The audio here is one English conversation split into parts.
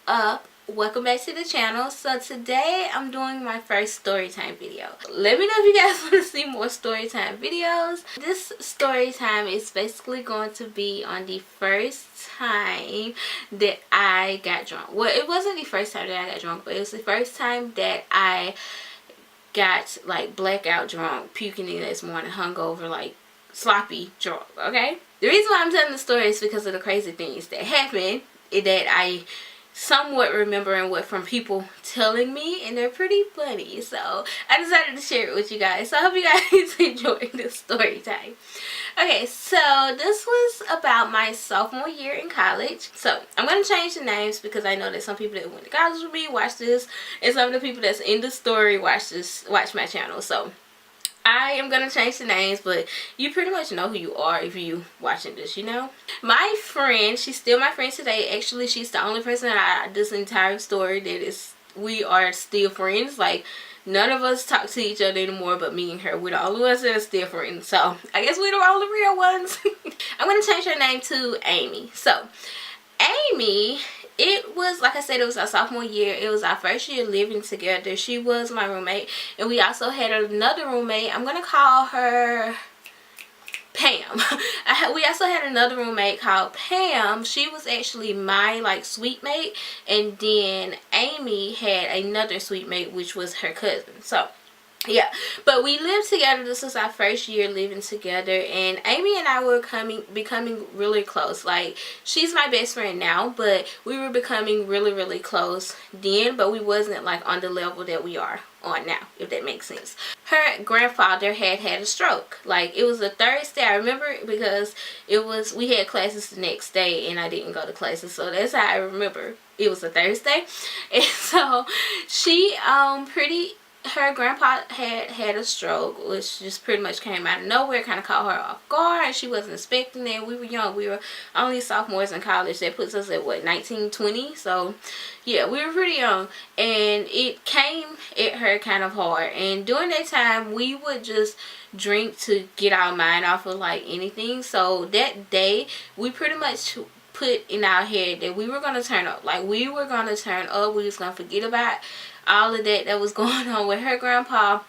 up? Welcome back to the channel. So today I'm doing my first story time video. Let me know if you guys want to see more story time videos. This story time is basically going to be on the first time that I got drunk. Well, it wasn't the first time that I got drunk, but it was the first time that I got like blackout drunk, puking the next morning, hungover, like sloppy drunk. Okay, the reason why I'm telling the story is because of the crazy things that happened that I somewhat remembering what from people telling me, and they're pretty funny, so I decided to share it with you guys. So I hope you guys enjoy this story time. Okay, so this was about my sophomore year in college. So I'm going to change the names because I know that some people that went to college with me watch this, and some of the people that's in the story watch my channel. So I am going to change the names, but you pretty much know who you are if you watching this, you know. My friend, she's still my friend today. Actually, she's the only person that this entire story that is, we are still friends. Like, none of us talk to each other anymore but me and her. We're the only ones that are still friends. So, I guess we're the only real ones. I'm going to change her name to Amy. So, Amy, it was, like I said, it was our sophomore year. It was our first year living together. She was my roommate, and we also had another roommate. I'm going to call her Pam. We also had another roommate called Pam. She was actually my like suite mate, and then Amy had another suite mate, which was her cousin. So yeah, but we lived together. This was our first year living together, and Amy and I were becoming really close. Like, she's my best friend now, but we were becoming really close then, but we wasn't like on the level that we are on now, if that makes sense. Her grandfather had a stroke. Like, it was a Thursday. I remember it because we had classes the next day and I didn't go to classes, so that's how I remember it was a Thursday. And so she her grandpa had a stroke, which just pretty much came out of nowhere, kind of caught her off guard. She wasn't expecting it. We were young. We were only sophomores in college. That puts us at what, 19, 20? So yeah, we were pretty young, and it came at her kind of hard. And during that time, we would just drink to get our mind off of like anything. So that day, we pretty much put in our head that we were going to turn up. Like, we were going to turn up. We was going to forget about all of that was going on with her grandpa.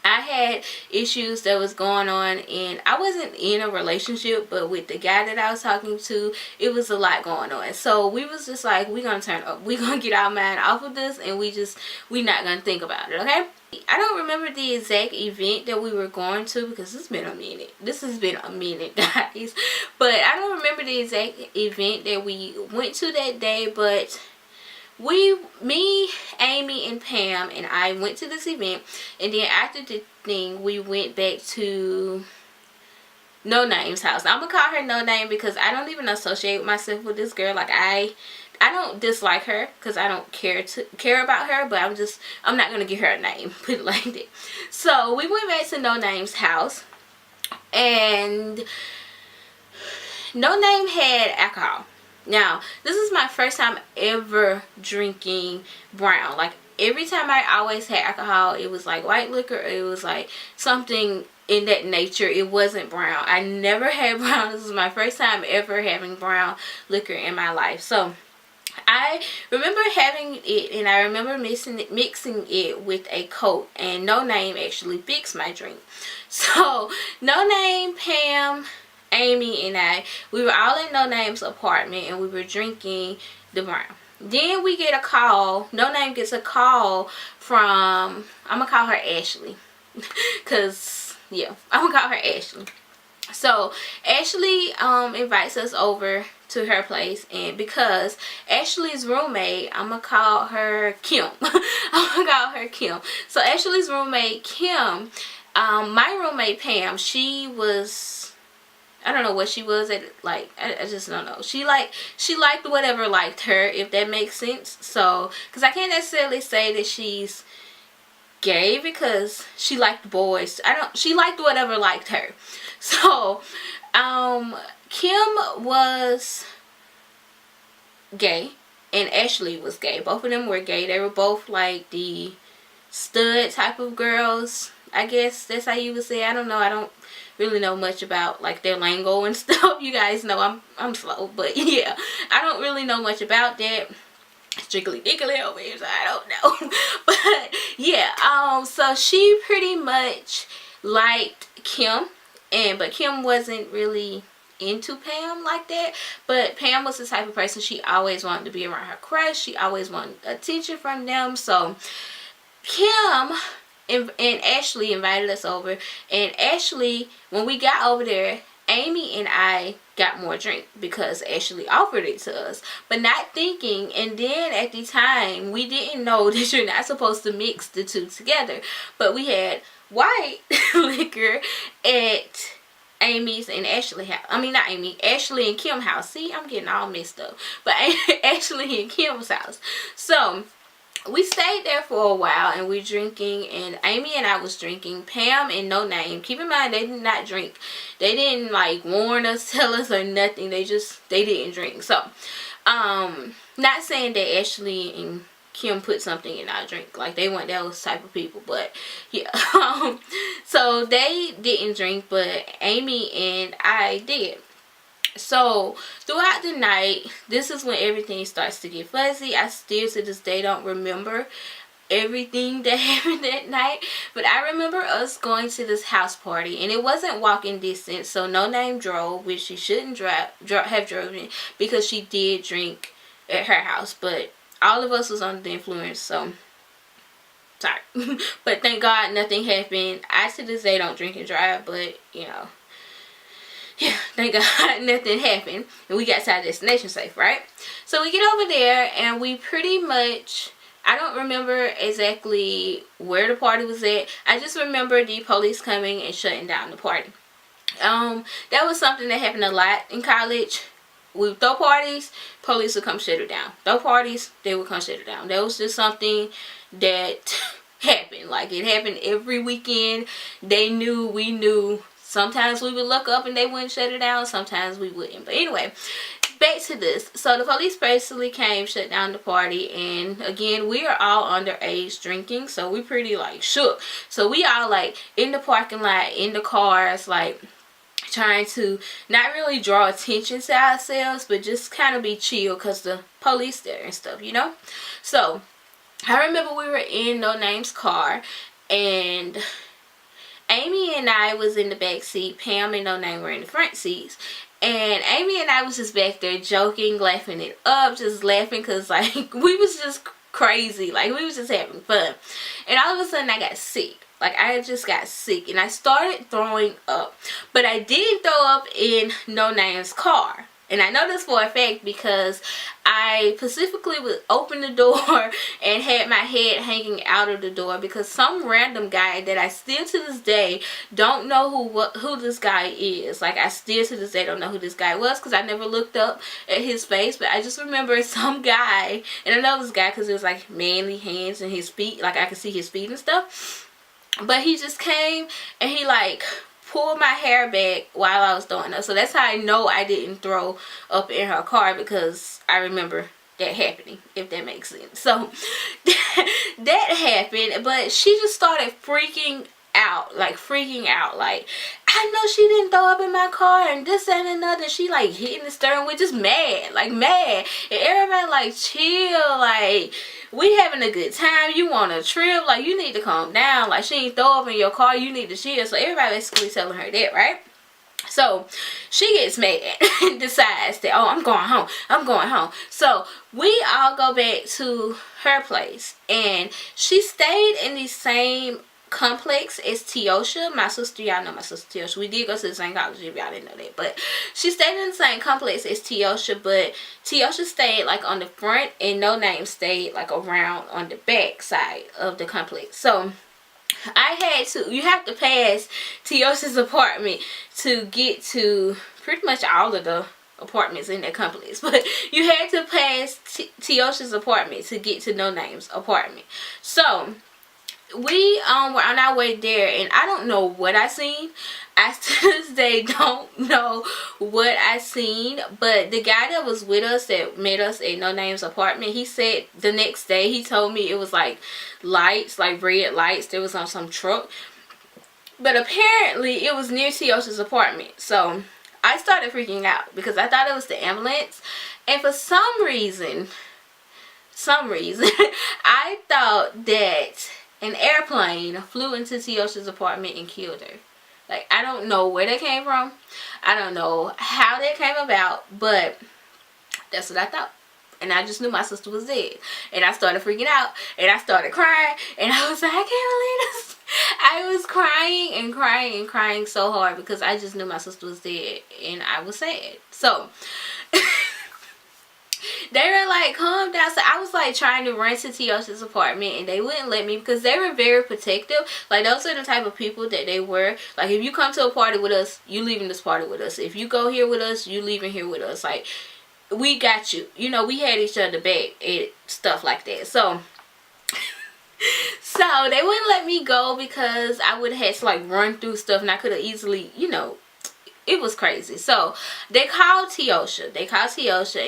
I had issues that was going on, and I wasn't in a relationship, but with the guy that I was talking to, it was a lot going on. So we was just like, we're going to turn up. We're going to get our mind off of this, and we're not going to think about it, okay? I don't remember the exact event that we were going to because it's been a minute. This has been a minute, guys. But I don't remember the exact event that we went to that day, but me, Amy, and Pam, and I went to this event, and then after the thing, we went back to No Name's house. I'm gonna call her No Name because I don't even associate myself with this girl. Like, I don't dislike her because I don't care about her, but I'm not gonna give her a name, put it like that. So we went back to No Name's house, and No Name had alcohol. Now, this is my first time ever drinking brown. Like, every time I always had alcohol, it was like white liquor. It was like something in that nature. It wasn't brown. I never had brown. This is my first time ever having brown liquor in my life. So I remember having it, and I remember mixing it with a Coke, and No Name actually fixed my drink. So No Name, Pam, Amy, and we were all in No Name's apartment, and we were drinking the brown. Then we get a call. No Name gets a call from, I'm gonna call her Ashley, because yeah, I'm gonna call her Ashley. So Ashley invites us over to her place, and because Ashley's roommate, I'm gonna call her Kim. I'm gonna call her Kim. So Ashley's roommate Kim, my roommate Pam, she was, I don't know what she was at, like, I just don't know. She liked whatever liked her, if that makes sense. So, because I can't necessarily say that she's gay because she liked boys. She liked whatever liked her. So, Kim was gay and Ashley was gay. Both of them were gay. They were both like the stud type of girls. I guess that's how you would say. I don't know. I don't really know much about like their lingo and stuff. You guys know I'm slow, but yeah, I don't really know much about that. strictly dickly over here, so I don't know. But yeah, so she pretty much liked Kim, but Kim wasn't really into Pam like that. But Pam was the type of person, she always wanted to be around her crush. She always wanted attention from them. So Kim and Ashley invited us over, and Ashley, when we got over there, Amy and I got more drink because Ashley offered it to us, but not thinking. And then at the time, we didn't know that you're not supposed to mix the two together. But we had white liquor at Amy's and Ashley house. I mean, not Amy, Ashley and Kim's house. See, I'm getting all messed up. But Ashley and Kim's house. So we stayed there for a while, and we're drinking, and Amy and I was drinking. Pam and No Name, keep in mind, they did not drink. They didn't like warn us, tell us, or nothing. They didn't drink. So not saying that Ashley and Kim put something in our drink, like they weren't those type of people, but yeah. So they didn't drink, but Amy and I did. So throughout the night, this is when everything starts to get fuzzy. I still to this day don't remember everything that happened that night, but I remember us going to this house party, and it wasn't walking distance. So No Name drove, which she shouldn't have driven, because she did drink at her house, but all of us was under the influence, so sorry. But thank God nothing happened. I to this day don't drink and drive, but you know, yeah, thank God nothing happened, and we got to our destination safe, right? So we get over there, and we pretty much, I don't remember exactly where the party was at. I just remember the police coming and shutting down the party. That was something that happened a lot in college. We would throw parties, police would come shut it down. Throw parties, they would come shut it down. That was just something that happened. Like, it happened every weekend. They knew, we knew. Sometimes we would look up and they wouldn't shut it down. Sometimes we wouldn't. But anyway, back to this. So the police basically came, shut down the party. And again, we are all underage drinking. So we pretty like shook. So we all like in the parking lot, in the cars, like trying to not really draw attention to ourselves, but just kind of be chill because the police there and stuff, you know. So I remember we were in No Name's car, and Amy and I was in the back seat. Pam and No Name were in the front seats. And Amy and I was just back there joking, laughing it up, just laughing because like we was just crazy. Like we was just having fun. And all of a sudden I got sick. Like I just got sick and I started throwing up. But I didn't throw up in No Name's car. And I know this for a fact because I specifically would open the door and had my head hanging out of the door because some random guy that I still to this day don't know who this guy is. Like I still to this day don't know who this guy was because I never looked up at his face. But I just remember some guy, and I know this guy because it was like manly hands and his feet. Like I could see his feet and stuff. But he just came and he like pulled my hair back while I was throwing up. So that's how I know I didn't throw up in her car, because I remember that happening, if that makes sense. So that happened, but she just started freaking out, like I know she didn't throw up in my car and this and another. She like hitting the steering wheel, just mad, like mad. And everybody like, chill, like we having a good time, you want a trip, like you need to calm down, like she ain't throw up in your car, you need to chill. So everybody basically telling her that, right? So she gets mad and decides that, oh, I'm going home. So we all go back to her place, and she stayed in the same complex as Teosha, my sister. Y'all know my sister Teosha. We did go to the same college, if y'all didn't know that. But she stayed in the same complex as Teosha, but Teosha stayed like on the front and No Name stayed like around on the back side of the complex. So you have to pass Teosha's apartment to get to pretty much all of the apartments in that complex. But you had to pass Teosha's apartment to get to No Name's apartment. So we were on our way there, and I don't know what I seen. I to this day don't know what I seen, but the guy that was with us that met us at No Name's apartment, he said the next day, he told me it was like lights, like red lights, there was on some truck, but apparently it was near Teosha's apartment. So I started freaking out because I thought it was the ambulance, and for some reason some reason, I thought that an airplane flew into Tiosha's apartment and killed her. Like, I don't know where that came from. I don't know how that came about, but that's what I thought. And I just knew my sister was dead. And I started freaking out. And I started crying. And I was like, I can't believe this. I was crying and crying and crying so hard because I just knew my sister was dead. And I was sad. So they were like, calm down. So I was like trying to run to Tiosha's apartment, and they wouldn't let me because they were very protective. Like, those are the type of people that they were. Like, if you come to a party with us, you leaving this party with us. If you go here with us, you leaving here with us. Like, we got you. You know, we had each other back and stuff like that. So they wouldn't let me go because I would have had to like run through stuff, and I could have easily, you know, it was crazy. So they called Tiosha.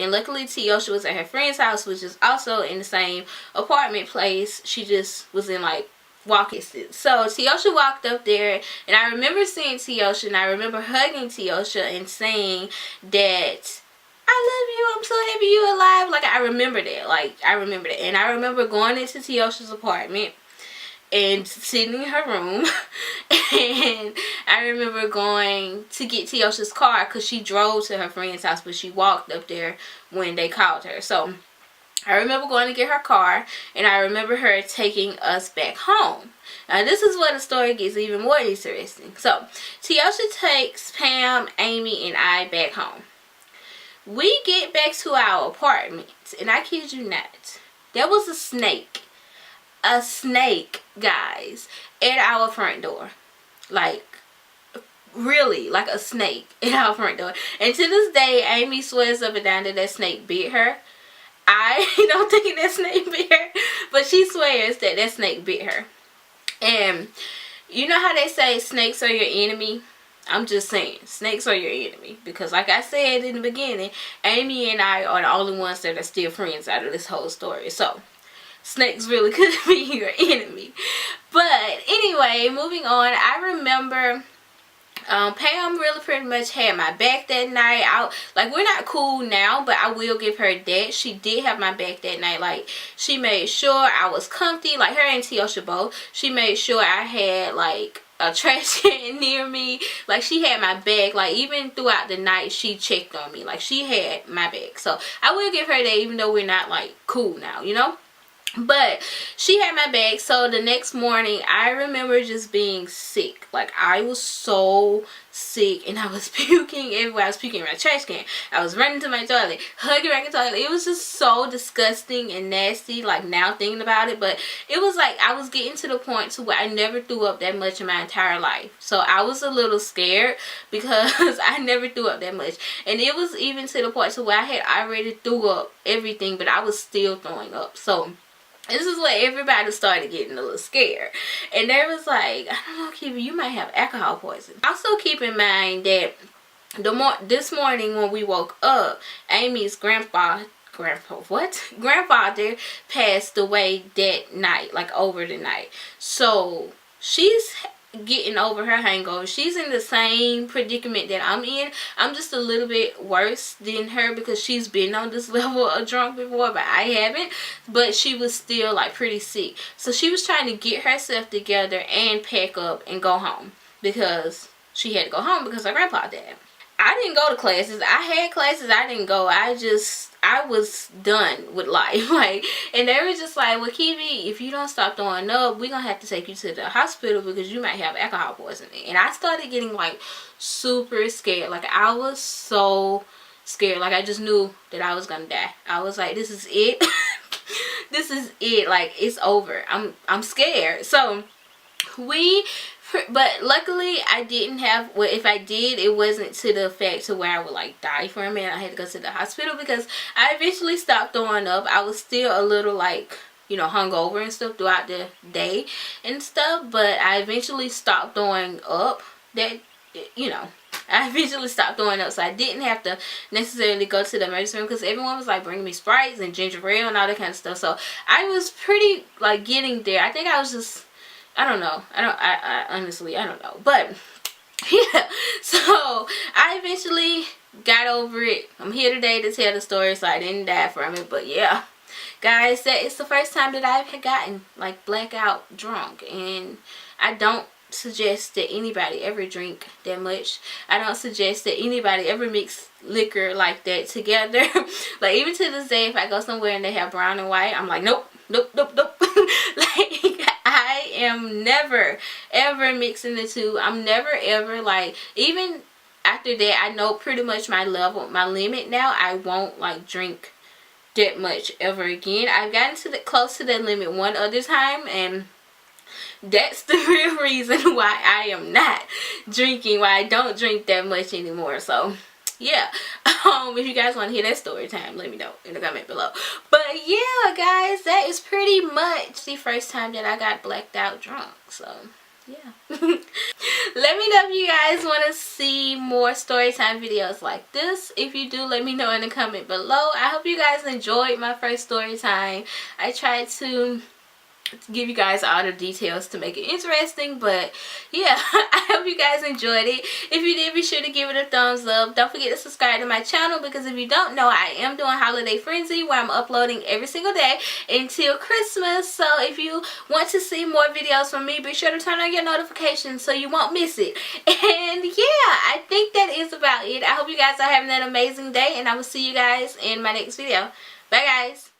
And luckily Tiosha was at her friend's house, which is also in the same apartment place. She just was in like walking distance. So Tiosha walked up there, and I remember seeing Tiosha, and I remember hugging Tiosha and saying that I love you, I'm so happy you're alive. Like, I remember that. Like, I remember that. And I remember going into Tiosha's apartment and sitting in her room. And I remember going to get Tiosha's car because she drove to her friend's house, but she walked up there when they called her. So I remember going to get her car, and I remember her taking us back home. Now, this is where the story gets even more interesting. So Tiosha takes Pam, Amy, and I back home. We get back to our apartment, and I kid you not, there was a snake, guys, at our front door. Like, really, like a snake at our front door. And to this day, Amy swears up and down that that snake bit her. I don't think that snake bit her, but she swears that that snake bit her. And you know how they say snakes are your enemy? I'm just saying, snakes are your enemy. Because like I said in the beginning, Amy and I are the only ones that are still friends out of this whole story. So, snakes really could be your enemy. But anyway, moving on, I remember Pam really pretty much had my back that night. Like, we're not cool now, but I will give her that. She did have my back that night. Like, she made sure I was comfy. Like, her and Tiosha both. She made sure I had, like, a trash can near me. Like, she had my back. Like, even throughout the night, she checked on me. Like, she had my back. So I will give her that, even though we're not like cool now, you know. But she had my back. So the next morning, I remember just being sick. Like, I was so sick, and I was puking everywhere. I was puking in my trash can. I was running to my toilet, hugging around the toilet. It was just so disgusting and nasty, like, now thinking about it. But it was like I was getting to the point to where I never threw up that much in my entire life. So I was a little scared because I never threw up that much. And it was even to the point to where I had already threw up everything, but I was still throwing up. So this is where everybody started getting a little scared. And they was like, I don't know, Keevie, you might have alcohol poisoning. Also keep in mind that this morning when we woke up, Amy's grandfather passed away that night, like over the night. So she's getting over her hangover. She's in the same predicament that I'm in. I'm just a little bit worse than her because she's been on this level of drunk before, but I haven't. But she was still like pretty sick. So she was trying to get herself together and pack up and go home because she had to go home because her grandpa died. I didn't go to classes. I had classes. I didn't go. I was done with life. Like, and they were just like, well, Keevie, if you don't stop throwing up, we're going to have to take you to the hospital because you might have alcohol poisoning. And I started getting like super scared. Like, I was so scared. Like, I just knew that I was going to die. I was like, this is it. This is it. Like, it's over. I'm scared. So but luckily I didn't have, well, if I did, it wasn't to the fact to where I would like die for a minute. I had to go to the hospital because I eventually stopped throwing up. I was still a little like, you know, hungover and stuff throughout the day and stuff, but I eventually stopped throwing up. That, you know, I eventually stopped throwing up, so I didn't have to necessarily go to the emergency room because everyone was like bringing me Sprites and ginger ale and all that kind of stuff. So I was pretty like getting there. I think I was just, I don't know. I honestly, I don't know. But, yeah. So, I eventually got over it. I'm here today to tell the story, so I didn't die from it. But, yeah. guys, that is the first time that I've gotten like blackout drunk, and I don't suggest that anybody ever drink that much. I don't suggest that anybody ever mix liquor like that together. Like, even to this day, if I go somewhere and they have brown and white, I'm like, nope, nope, nope, nope. Like, I am never ever mixing the two. I'm never ever, like, even after that, I know pretty much my limit now. I won't like drink that much ever again. I've gotten to close to that limit one other time, and that's the real reason why I am not drinking, why I don't drink that much anymore. So yeah, if you guys want to hear that story time, let me know in the comment below. But yeah, guys, that is pretty much the first time that I got blacked out drunk. So yeah. Let me know if you guys want to see more story time videos like this. If you do, let me know in the comment below. I hope you guys enjoyed my first story time. I tried to give you guys all the details to make it interesting, but yeah, I hope you guys enjoyed it. If you did, be sure to give it a thumbs up. Don't forget to subscribe to my channel, because if you don't know, I am doing Holiday Frenzy, where I'm uploading every single day until Christmas. So if you want to see more videos from me, be sure to turn on your notifications so you won't miss it. And yeah, I think that is about it. I hope you guys are having an amazing day, and I will see you guys in my next video. Bye, guys.